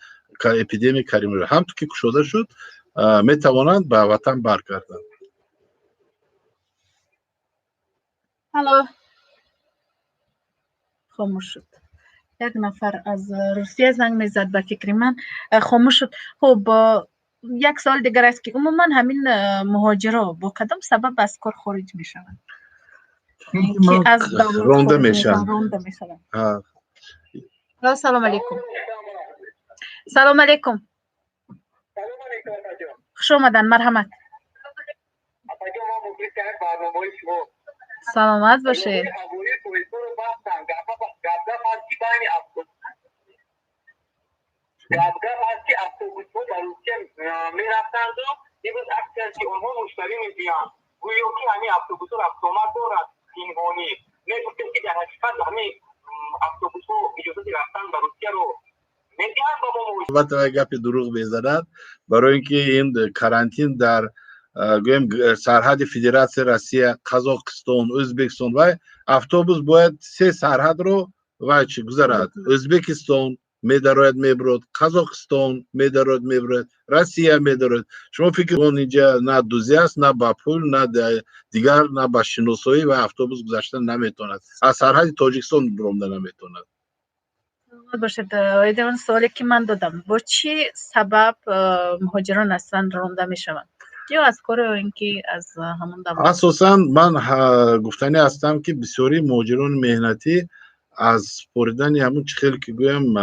اپیدمی کریم رو هم تو که کشوده شد میتوانند به وطن برگردن. الو خاموش شد. یک نفر از روسیه زنگ میزد به فکر من خاموش شد. خب یک سال دیگر است که عموما همین مهاجرا با کدام سبب از کار خارج میشوند؟ که از رانده میشن. سلام علیکم. سلام علیکم. خوش آمدن. مرحمت. سلامت باشید. البته گپ دروغ بزنند برای اینکه این کارانتین در گویم سرحد فدراسیون روسیه، قزاقستان، ازبکستان و اتوبوس باید سه سرحد رو وچ گذرد. ازبکستان میدارد میبرد، قزاقستان میدارد میبرد، روسیه میدارد. شما فکر کنید اینجا نه دوزی است، نه با پول، نه دیگر، نه با شناسایی و اتوبوس گذشتن نمیتوند. از سرحد تاجیکستان برآمده نمیتوند. باشد. اون سوالی که من دادم با چی سبب مهاجران اصلا رانده میشوند؟ یا از کار اینکه از همون دولت؟ اساسا من گفتنی هستم که بسیاری مهاجران مهنتی از سپردن همون خیلی که گویم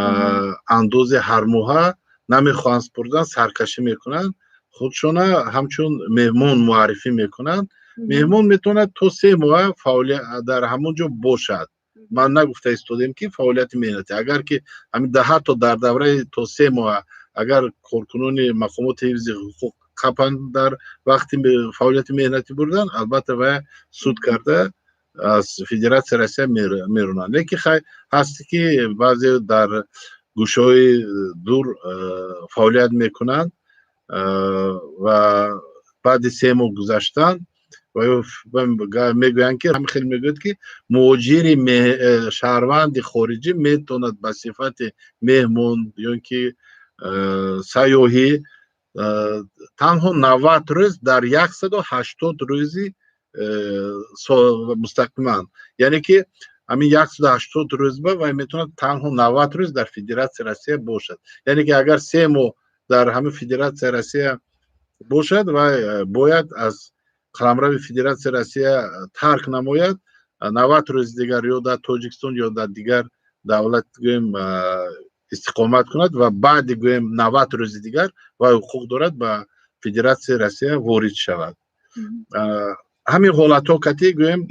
اندازه هر ماه نمیخوان سپردن، سرکشی میکنن، خودشون همچون مهمون معرفی میکنن. مهمون میتونه تو 3 ماه فعالیت در همونجا باشد. من نگفته استودیم که فعالیت مهنتی اگر که همین ده تا در دوره تا 3 ماه اگر کارکنان مقامات حفظ حقوق قپن در وقتی فعالیت مهنتی بردن البته و سود کرده از فدراسیون روسیه میرونن. لیکن هستی که بعضی در گوشهای دور فعالیت میکنن و بعد 3 ماه گذشتن و میگویند که هم خیلی میگوید که مهاجر شهروند خارجی میتوند به صفت مهمون یا که سیاحی تنها 90 روز در 180 روزی مستقیما، یعنی که همین 180 روز و میتونه تنها 90 روز در فدراسیون روسیه باشد. یعنی که اگر 3 ماه در همین فدراسیون روسیه باشد و باید از قلمرو فدراسیون روسیه ترک نماید، 90 روز دیگر یا در تاجیکستان یا در دیگر دولت استقامت کند و بعد گویم 90 روز دیگر و حقوق دارد به فدراسیون روسیه وارد شود. همین حالت ها کتی گویم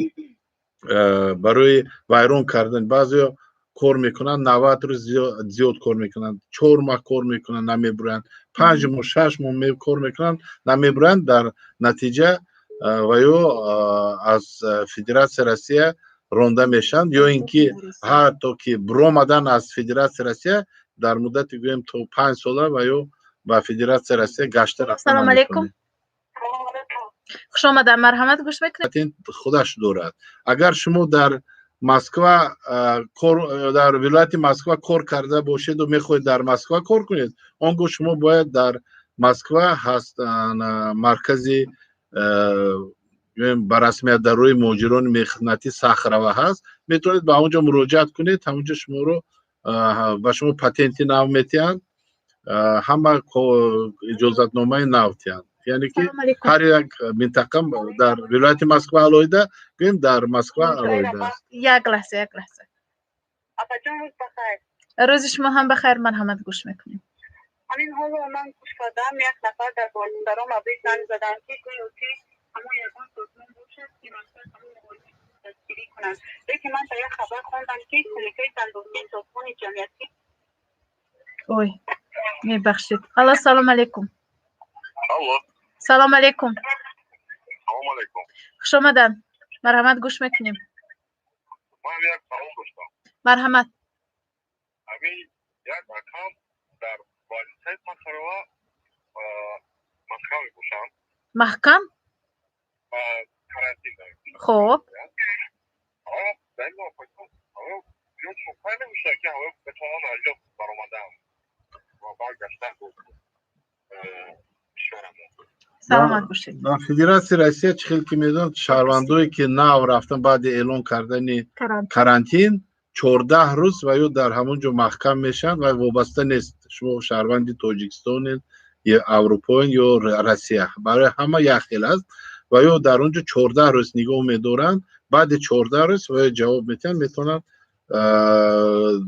برای ویران کردن بعضی کار میکنن 90 روز زیاد کار میکنن، 4 ماه کار میکنن نمیبرن، 5 ماه 6 ماه کار میکنن نمیبرن، در نتیجه و یا از فدراسیون روسیه رانده میشن یا اینکه حتی که برآمدن از فدراسیون روسیه در مدت گویم تا 5 ساله و یا با فدراسیون روسیه گشته رفتن. سلام علیکم. خوش آمدید. مرحمت گوش بکنید. خودش دارد. اگر شما در مسکو در ولایت مسکو کار کرده باشید و میخواهید در مسکو کار کنید، آنگاه شما باید در مسکو هست مرکزی به رسمیت در روی مهاجران مهنتی صخره هست، میتونید به اونجا مراجعت کنید. همونجا شما رو به شما پاتنتی نو میتین، همه اجازت نامه نو تین. یعنی که هر یک منطقه در ولایت مسکو علایده گویم در مسکو علایده است. یک لحظه. روز بخیر. روز شما هم بخیر. مرحمت گوش میکنیم. همین حالا من گوش کردم یک نفر در بالینسرا مبریک زنگ زدن که گویوتی همون یکان سازمان باشد که مثلا همون مقایسه دستگیری کنند. لیکن من تا یک خبر خوندم که کمیته صندوقی سازمان جمعیتی اوی میبخشید. حالا سلام علیکم. Алло, سلام علیکم. салом алейкум. خوش آمدن. مرحمت گوش میکنیم. من یک سوال داشتم. مرحمت. همین یک اکانت در والدیت مسخره مسخره میگوشم محکم. کرانتین داریم. خب آیا در این موقع بیاد شکر نمیشه که همه بتوانم اینجا برآمدم و برگشتن بود کشورم. سلامت باشید. در فدراسیون روسیه چخیل که میدون شهروندایی که نو رفتن بعد اعلان کردن کرانتین 14 روز و یا در همونجا محکم میشن و وابسته نیست شما شهروند تاجیکستان یا اروپا یا روسیه، برای همه یک خیل است و یا در اونجا 14 روز نگاه میدارن، بعد 14 روز و جواب میتونن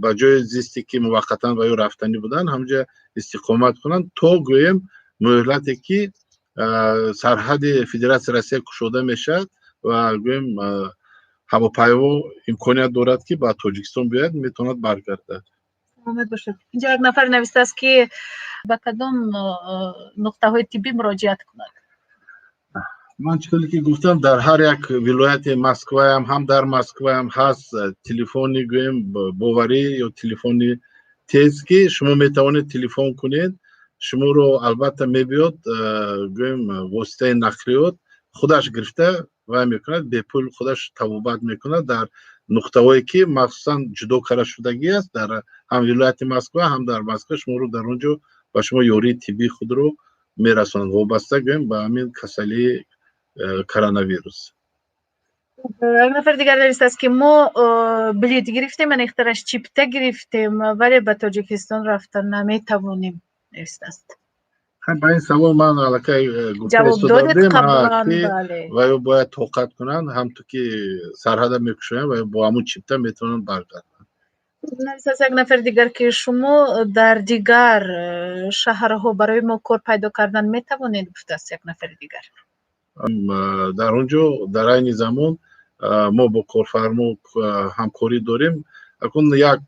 با جای زیستی که موقتا و یا رفتنی بودن همونجا استقامت کنن تا گویم مهلتی که سرحد فدراسیون روسیه گشوده میشد و گویم هواپیما امکانیت دارد که با تاجیکستان بیاید میتوند برگردد. سلامت باشید. اینجا یک نفر نوشته است که به کدام نقطه های طبی مراجعت کند. من چطوری که گفتم در هر یک ولایت مسکو هم در مسکو هم هست تلفنی گویم باوری یا تلفنی تیز که شما میتوانید تلفن کنید، شما رو البته میبیاد گویم واسطه نقلیات خودش گرفته و میکند به پول خودش طبابت میکند در نقطه هایی که مخصوصا جدا کرده شدگی است در هم ولایت مسکو هم در مسکو شما رو در اونجا و شما یاری طبی خود رو میرساند وابسته گویم به همین کسلی کرونا ویروس. یک نفر دیگر نوشته است که ما بلیط گرفتیم من اختراش چیپته گرفتیم ولی به تاجیکستان رفتن نمیتوانیم نوشته است. با این سوال من علاقه جواب دادید قبلا. بله. و یا باید توقف کنن هم تو که سرحد میکشن و با همون چیپته میتونن برگردن. نوشته است یک نفر دیگر که شما در دیگر شهرها برای ما کار پیدا کردن میتوانید گفته است یک نفر دیگر. در اونجا در این زمان ما با کارفرما همکاری داریم. اکنون یک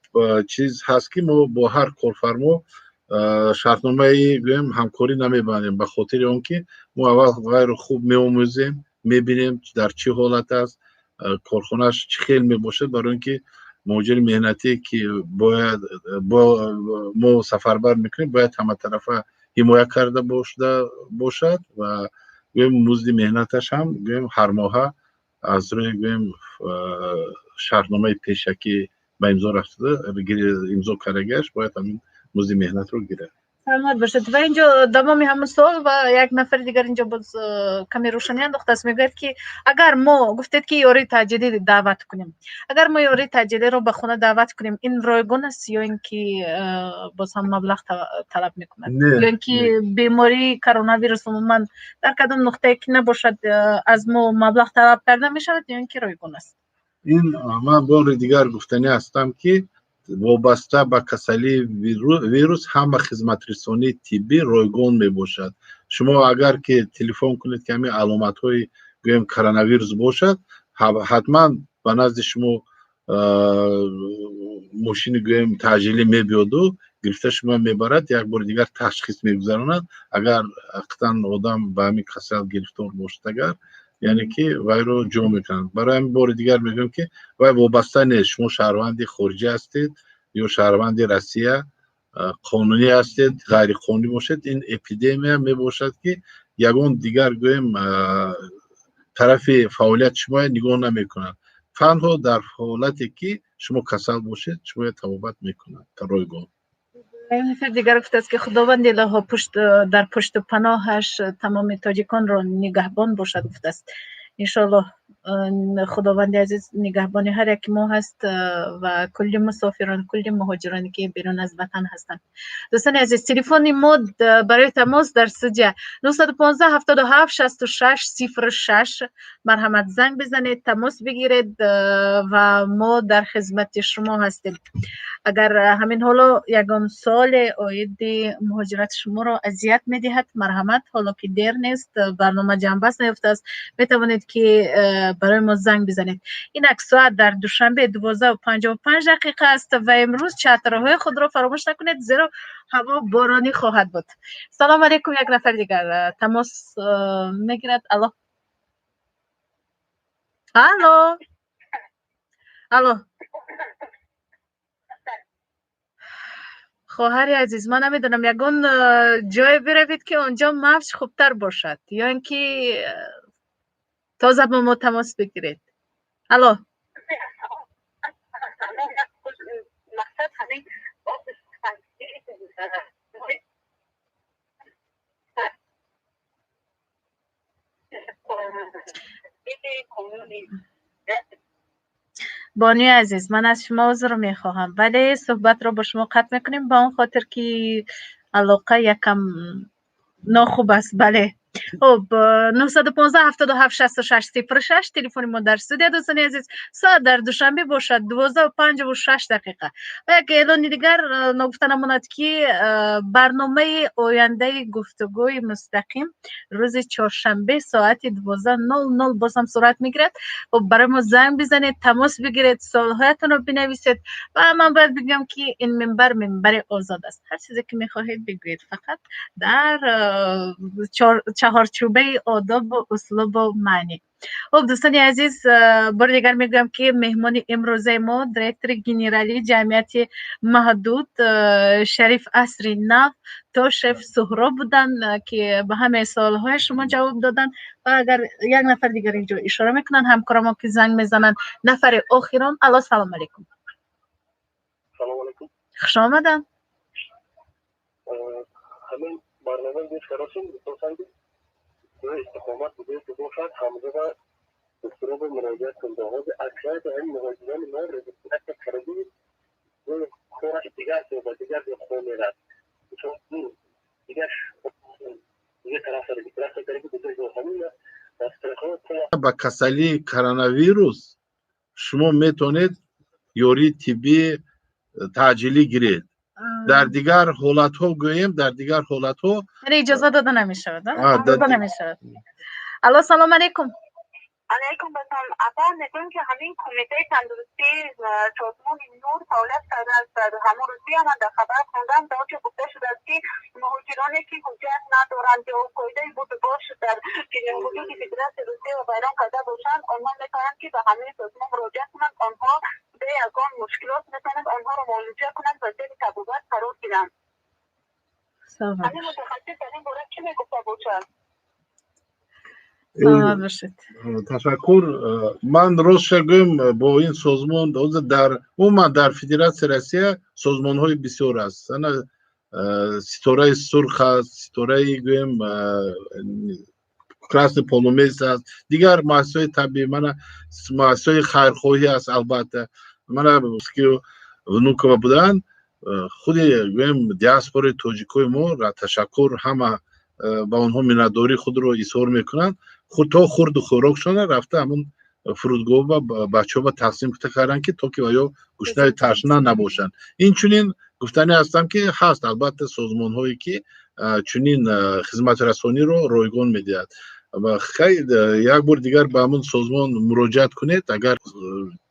چیز هست که ما با هر کارفرما شرطنامه گویم همکاری نمیبندیم به خاطر اونکه ما اول غیر خوب میآموزیم میبینیم در چه حالت است کارخانهش چه خیلی میباشد برای اینکه مهاجر مهنتی که باید با ما سفربر میکنیم باید همه طرفه حمایت کرده باشد و مزد مهنتش هم هر ماه از روی شرطنامه پیشکی به امضا رفته امضا کردگیش باید همین مزد مهنت رو گیره. سلامت باشید. و اینجا دمامی همون سوال و یک نفر دیگر اینجا باز کمی روشنی انداخته است میگوید که اگر ما گفتید که یاری تجدید دعوت کنیم، اگر ما یاری تجدید رو به خونه دعوت کنیم این رایگان است یا اینکه باز هم مبلغ طلب میکند یا اینکه بیماری کرونا ویروس عموما در کدام نقطه که نباشد از ما مبلغ طلب کرده میشود یا اینکه رایگان است؟ این من بار دیگر گفتنی هستم که وابسته به کسلی ویروس هم خدمت رسانی طبی رایگان می باشد. شما اگر که تلفن کنید که همین علامت های گویم کرونا ویروس باشد حتما به نزد شما ماشین گویم تعجیلی می بیاد و گرفته شما میبرد یک بار دیگر تشخیص میگذراند اگر اقتن آدم به همین کسل گرفتار باشد اگر یعنی که وای رو جمع میکنند. برای همین بار دیگر میگم که وای وابسته نیست شما شهروند خارجی هستید یا شهروند روسیه قانونی هستید غیر قانونی باشید این اپیدمی می باشد که یگان دیگر گویم طرف فعالیت شما نگاه نمیکنند تنها در حالتی که شما کسل باشید شما طبابت میکنند تا رایگان. این نفر دیگر گفته است که خداوند الها در پشت پناهش تمام تاجیکان را نگهبان باشد گفته است. انشالله خداوند عزیز نگهبانی هر یک ما هست و کلی مسافران کلی مهاجرانی که بیرون از وطن هستند. دوستان عزیز تلفن ما برای تماس در استودیو 915 77 66 06 مرحمت زنگ بزنید تماس بگیرید و ما در خدمت شما هستیم. اگر همین حالا یگان سال عاید مهاجرت شما را اذیت می‌دهد مرحمت حالا که دیر نیست برنامه جنبست نیفته است میتوانید که برای ما زنگ بزنید. این ساعت در دوشنبه 12:55 است و امروز چترهای خود را فراموش نکنید زیرا هوا بارانی خواهد بود. سلام علیکم. یک نفر دیگر تماس میگیرد. الو الو الو خواهر عزیز من نمیدونم یگان جای بروید که اونجا موج خوبتر باشد یا اینکه تازه با ما تماس بگیرید. الو مقصد همین بانی عزیز من از شما عذر میخواهم ولی صحبت رو با شما قطع میکنیم با اون خاطر که علاقه یکم ناخوب است. بله خب 915 77 66 06 تلفن ما در استودیو. دوستان عزیز ساعت در دوشنبه باشد 12:56 و یک اعلان دیگر نگفته نماند که برنامه آینده گفتگوی مستقیم روز چهارشنبه ساعت 12:00 باز هم صورت میگیرد. خب برای ما زنگ بزنید تماس بگیرید سوالهایتون رو بنویسید و من باید بگم که این منبر آزاد است هر چیزی که میخواهید بگویید فقط در چهارچوبه آداب و اسلوب و معنی. خب دوستان عزیز بار دیگر میگم که مهمان امروزه ما دیرکتور گنرالی جمعیت محدود شریف عصری نو تا شف سهراب بودن که به همه سوالهای شما جواب دادن و اگر یک نفر دیگر اینجا اشاره میکنن همکارم که زنگ میزنن نفر آخران. الو سلام علیکم. سلام علیکم. خوش آمدن. همین برنامه گوش کردیم دوستان که استقامت بوده که باشد همزه و دکتر به مراجعه کنده ها به اکثر این مهاجران ما رزیستنت کردی و خورش دیگر و دیگر به خون میرد چون دیگر طرف داره که بوده جو همین با کسلی کرونا ویروس شما میتونید یوری طبی تعجیلی گیرید. در دیگر حالت ها گوییم در دیگر حالت ها اجازه داده نمیشه. داده نمیشه. الو سلام علیکم. علیکم السلام. اول میگم که همین کمیته تندرستی سازمان نور فعالیت کرده است. در همون روزی هم در خبر خوندم در که گفته شده است که مهاجرانی که حجت ندارند یا قاعده بود باش در حدود فدراسیون روسیه و بیرون کرده باشند آنها میتوانند که به همین سازمان مراجعه کنند. آنها به یگان مشکلات میتوانند آنها را معالجه کنند و زیر تبابت قرار گیرند. همین متخصص در این باره چی میگفته باشد؟ تشکر. من راست گویم با این سازمان در عموما در فدراسیون روسیه سازمان های بسیار است. ستاره سرخ است، ستاره گویم کلاس پولومیس است، دیگر مؤسسات طبی من مؤسسات خیرخواهی است. البته من که ونوکا بودن خود گویم دیاسپورای توجیکوی ما را تشکر همه با اونها مناداری خود رو ایثار میکنند. خود تا خورد و خوراکشان رفته همون فرودگاه و بچه ها تقسیم کردن که تا که آیا گشنه تشنه نباشند. این چنین گفتنی هستم که هست. البته سازمان هایی که چنین خدمت رسانی رو رایگان میدهد و خیلی یک بار دیگر به همون سازمان مراجعت کنید. اگر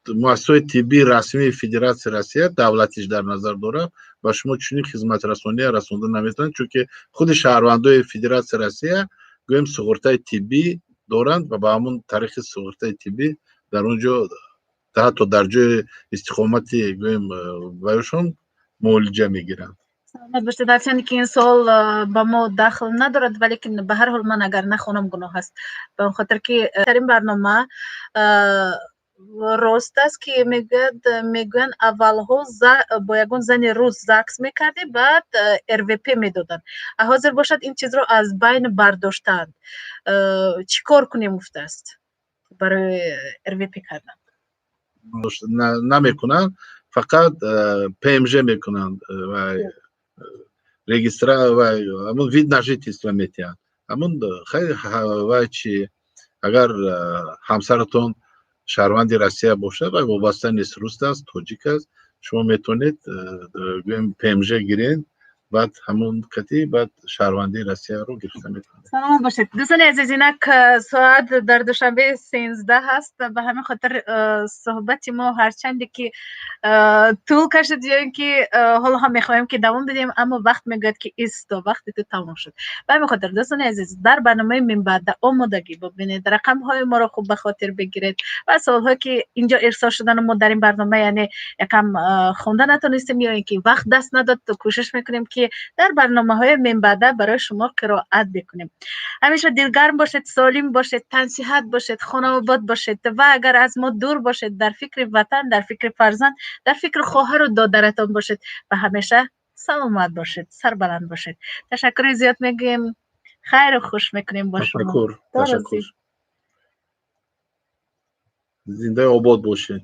مؤسسه طبی رسمی فدراسیون روسیه دولتیش در نظر داره و شما چنین خدمت رسانی رسانده نمیتونید چون که خود شهروندای فدراسیون روسیه گویم سغورتای طبی دارند و با همون طریق سغورتای طبی در اونجا حتی در جای استقامتی گویم برایشون معالجه میگیرند. سلامت باشید. هرچند که این سوال با ما داخل ندارد ولی که به هر حال من اگر نخونم گناه است به خاطر که در این برنامه راست است که میگن اولها با یگان زن روز زکس میکردی بعد RVP میدادن. حاضر باشد این چیز رو از بین برداشتند. چی کار کنیم افته است؟ برای RVP کردن. نمیکنن، فقط PMG میکنن و رجیستر و همون وید نجیت است و میتیان. همون خیلی و چی اگر همسرتون شهروند روسیه باشه و وابسته نیست، روس است، تاجیک است، شما میتونید PMG گیرین، بعد همون کتی بعد شهروندی روسیه رو گرفته میکنید. سلام باشید دوستان عزیز، اینک ساعت در دوشنبه 13 هست، به همین خاطر صحبت ما هرچند که طول کشید یا اینکه حالا هم میخوایم که دوام بدیم، اما وقت میگوید که ایستا وقتی تو تمام شد. به همین خاطر دوستان عزیز در برنامه من بعد آمادگی ببینید، رقم های ما رو خوب به خاطر بگیرید و سوال ها که اینجا ارسال شدن ما در این برنامه یعنی یکم خونده نتونستیم یا اینکه وقت دست نداد، تو کوشش میکنیم که در برنامه های من بعد برای شما قرائت بکنیم. همیشه دلگرم باشید، سالم باشید، تنصیحت باشید، خانه آباد باشید و اگر از ما دور باشید در فکر وطن، در فکر فرزند، در فکر خواهر و دادرتان باشید و همیشه سلامت باشید، سربلند باشید. تشکر زیاد میگیم، خیر و خوش میکنیم با شما. تشکر. زنده آباد باشید.